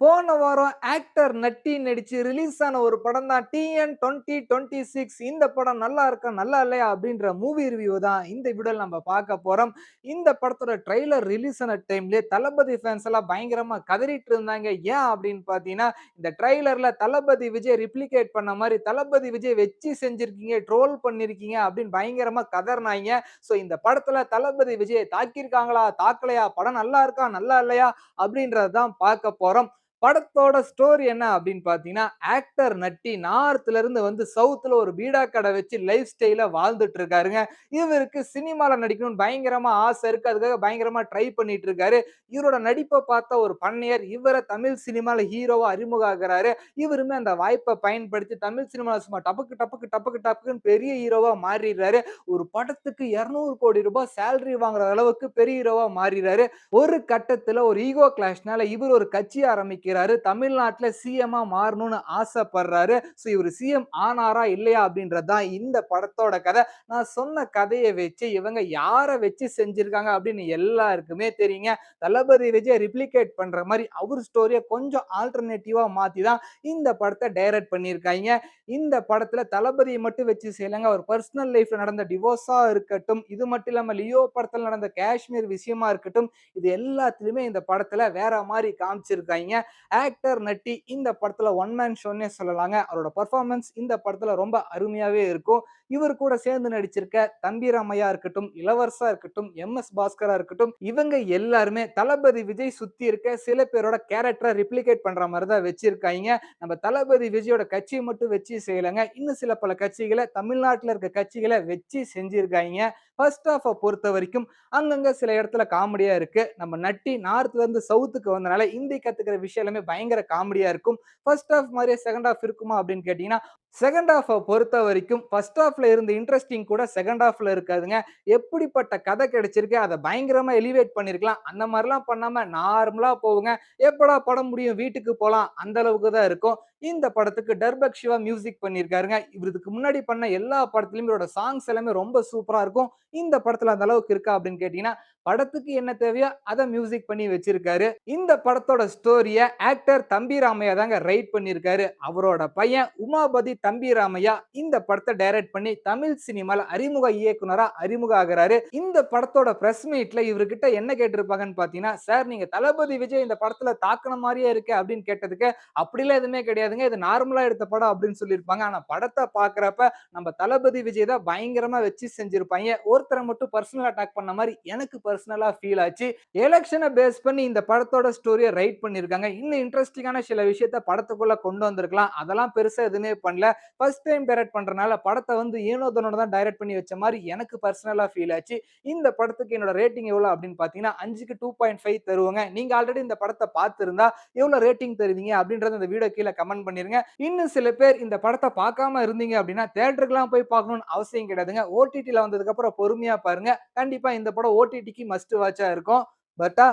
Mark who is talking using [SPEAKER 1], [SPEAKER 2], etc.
[SPEAKER 1] போன வாரம் ஆக்டர் நட்டி நடிச்சு ரிலீஸ் ஆன ஒரு படம் தான் டிஎன் 2026. இந்த படம் நல்லா இருக்கா நல்லா இல்லையா அப்படின்ற மூவி ரிவ்யூ தான் இந்த வீடியோல நம்ம பார்க்க போறோம். இந்த படத்தோட ட்ரெய்லர் ரிலீஸ் ஆன டைம்லயே தளபதி ஃபேன்ஸ் எல்லாம் பயங்கரமா கதறிட்டு இருந்தாங்க. ஏன் அப்படின்னு பார்த்தீங்கன்னா, இந்த ட்ரெய்லர்ல தளபதி விஜய் ரிப்ளிகேட் பண்ண மாரி தளபதி விஜய் வச்சு செஞ்சிருக்கீங்க, ட்ரோல் பண்ணியிருக்கீங்க அப்படின்னு பயங்கரமா கதறினாய்ங்க. ஸோ இந்த படத்துல தளபதி விஜய தாக்கியிருக்காங்களா, தாக்கலையா, படம் நல்லா இருக்கா நல்லா இல்லையா அப்படின்றத தான் பார்க்க போறோம். படத்தோட ஸ்டோரி என்ன அப்படின்னு பார்த்தீங்கன்னா, ஆக்டர் நட்டி நார்த்ல இருந்து வந்து சவுத்ல ஒரு பீடா கடை வச்சு லைஃப் ஸ்டைலா வாழ்ந்துட்டு இருக்காருங்க. இவருக்கு சினிமால நடிக்கணும்னு பயங்கரமா ஆசை இருக்கு. அதுக்காக பயங்கரமா ட்ரை பண்ணிட்டு இருக்காரு. இவரோட நடிப்ப பார்த்த ஒரு பண்ணையர் இவர தமிழ் சினிமால ஹீரோவா அறிமுகம் ஆகுறாரு. இவருமே அந்த வாய்ப்ப பயன்படுத்தி தமிழ் சினிமால சும்மா டபக்கு டபக்கு டபக்கு டபக்குன்னு பெரிய ஹீரோவா மாறிடுறாரு. ஒரு படத்துக்கு 200 கோடி ரூபாய் சேலரி வாங்குற அளவுக்கு பெரிய ஹீரோவா மாறிறாரு. ஒரு கட்டத்துல ஒரு ஈகோ கிளாஷ்னால இவர் ஒரு கட்சி ஆரம்பிக்கிறாரு. தமிழ்நாட்டுல சிஎம்மா மாறணும்னு ஆசைப்படுறாரு. சோ இவரு சிஎம் ஆனாரா இல்லையா அப்படின்றது தான் இந்த படத்தோட கதை. நான் சொன்ன கதைய வச்சு இவங்க யார வச்சு செஞ்சிருக்காங்க அப்படின்னு எல்லாருக்குமே தெரியுங்க. தளபதி விஜய் ரிப்ளிகேட் பண்ற மாரி அவர் ஸ்டோரிய கொஞ்சம் ஆல்டர்னேட்டிவா மாத்தி தான் இந்த படத்த டைரக்ட் பண்ணியிருக்காய்ங்க. இந்த படத்துல தளபதிய மட்டும் வச்சு செய்யலங்க. அவர் பெர்சனல் லைஃப்ல நடந்த டிவோர்ஸா இருக்கட்டும், இது மட்டும் இல்லாம லியோ படத்துல நடந்த காஷ்மீர் விஷயமா இருக்கட்டும், இது எல்லாத்துலயுமே இந்த படத்துல வேற மாரி காமிச்சிருக்காய்ங்க. ஆக்டர் நட்டி இந்த படத்துல ஒன் மேன் ஷோன்னே சொல்லலாங்க. அவரோட பெர்ஃபார்மன்ஸ் இந்த படத்துல ரொம்ப அருமையாவே இருக்கும். இவர் கூட சேர்ந்து நடிச்சிருக்க தம்பி ராமையா இருக்கட்டும், இளவரசா இருக்கட்டும், எம்.எஸ். பாஸ்கரா இருக்கட்டும், இவங்க எல்லாருமே தளபதி விஜய் சுத்தி இருக்க சில பேரோட கேரக்டர ரிப்ளிகேட் பண்ற மாரி தான் வச்சிருக்காய்ங்க. நம்ம தளபதி விஜயோட கட்சிய மட்டும் வச்சு செய்யலங்க. இன்னும் சில பல கட்சிகள தமிழ்நாட்டுல இருக்க கட்சிகள வச்சு செஞ்சிருக்காய்ங்க. ஃபர்ஸ்ட் ஹாஃப்ப பொறுத்தவரைக்கும் அங்கங்க சில இடத்துல காமெடியா இருக்கு. நம்ம நட்டி நார்த்ல இருந்து சவுத்துக்கு வந்தனால ஹிந்தி கத்துக்கிற விஷயம் எல்லாமே பயங்கர காமெடியா இருக்கும். ஃபர்ஸ்ட் ஹாஃப் மாரியே செகண்ட் ஹாஃப் இருக்குமா அப்படின்னு கேட்டீங்கன்னா, செகண்ட் ஹாஃப்ப பொறுத்தவரைக்கும் ஃபர்ஸ்ட் ஹாஃப்ல இருந்த இன்ட்ரஸ்டிங் கூட செகண்ட் ஹாஃப்ல இருக்காதுங்க. எப்படிப்பட்ட கதை கிடைச்சிருக்கு, அத பயங்கரமா எலிவேட் பண்ணியிருக்கலாம். அந்த மாரிலாம் பண்ணாம நார்மலா போகுங்க. எப்படா படம் முடியும் வீட்டுக்கு போலாம் அந்த அளவுக்கு தான் இருக்கும். இந்த படத்துக்கு டர்பக் சிவா மியூசிக் பண்ணியிருக்காருங்க. இவரு இதுக்கு முன்னாடி பண்ண எல்லா படத்திலயும் இவரோட சாங்ஸ் எல்லாமே ரொம்ப சூப்பரா இருக்கும். இந்த படத்துல அந்த அளவுக்கு இருக்கா அப்படின்னு கேட்டீங்கன்னா, படத்துக்கு என்ன தேவையோ அத மியூசிக் பண்ணி வச்சிருக்காரு. இந்த படத்தோட ஸ்டோரிய ஆக்டர் தம்பி ராமையா தாங்க ரைட் பண்ணியிருக்காரு. அவரோட பையன் உமாபதி தம்பி ராமையா இந்த படத்த டைரக்ட் பண்ணி தமிழ் சினிமால அறிமுக இயக்குனரா அறிமுகம் ஆகுறாரு. இந்த படத்தோட பிரஸ் மீட்ல இவர்கிட்ட என்ன கேட்டிருப்பாங்கன்னு பார்த்தீங்கன்னா, "சார் நீங்க தளபதி விஜய் இந்த படத்துல தாக்குன மாரியே இருக்கே" அப்படின்னு கேட்டதுக்கு, "அப்படிலாம் எதுவுமே கிடையாதுங்க. இது நார்மலா எடுத்த படம்" அப்படின்னு சொல்லியிருப்பாங்க. ஆனா படத்த பார்க்கிறப்ப நம்ம தளபதி விஜய் தான் பயங்கரமா வச்சு செஞ்சிருப்பாய்ங்க. ஒருத்தர மட்டும் பர்சனல் அட்டாக் பண்ண மாரி எனக்கு பர்சனலா ஃபீல் ஆச்சு. எலக்ஷன பேஸ் பண்ணி இந்த படத்தோட ஸ்டோரிய ரைட் பண்ணியிருக்காங்க. இன்னும் இன்ட்ரஸ்டிங்கான சில விஷயத்த படத்துக்குள்ள கொண்டு வந்திருக்கலாம். அதெல்லாம் பெருசா எதுவுமே பண்ணல. ஃபர்ஸ்ட் டைம் டைரக்ட் பண்றனால படத்த வந்து ஏனோ தானோன்னு தான் டைரக்ட் பண்ணி வச்ச மாரி எனக்கு பர்சனலா ஃபீல் ஆச்சு. இந்த படத்துக்கு என்னோட ரேட்டிங் எவ்வளோ அப்படின்னு பார்த்தீங்கன்னா, 5க்கு 2.5 தருவேங்க. நீங்க ஆல்ரெடி இந்த படத்த பார்த்திருந்தா எவ்வளோ ரேட்டிங் தருவீங்க அப்படின்றத இந்த வீடியோ கீழ கமெண்ட் பண்ணிருங்க. இன்னும் சில பேர் இந்த படத்த பார்க்காம இருந்தீங்க அப்படின்னா, தியேட்டருக்குலாம் போய் பார்க்கணும்னு அவசியம் கிடையாதுங்க. ஓடிடில வந்ததுக்கு அப்புறம் பொறுமையா பாருங்க. கண்டிப்பா இந்த படம் ஓடிடிக்கு மஸ்ட் வாட்ச்சா இருக்கும். பட்டா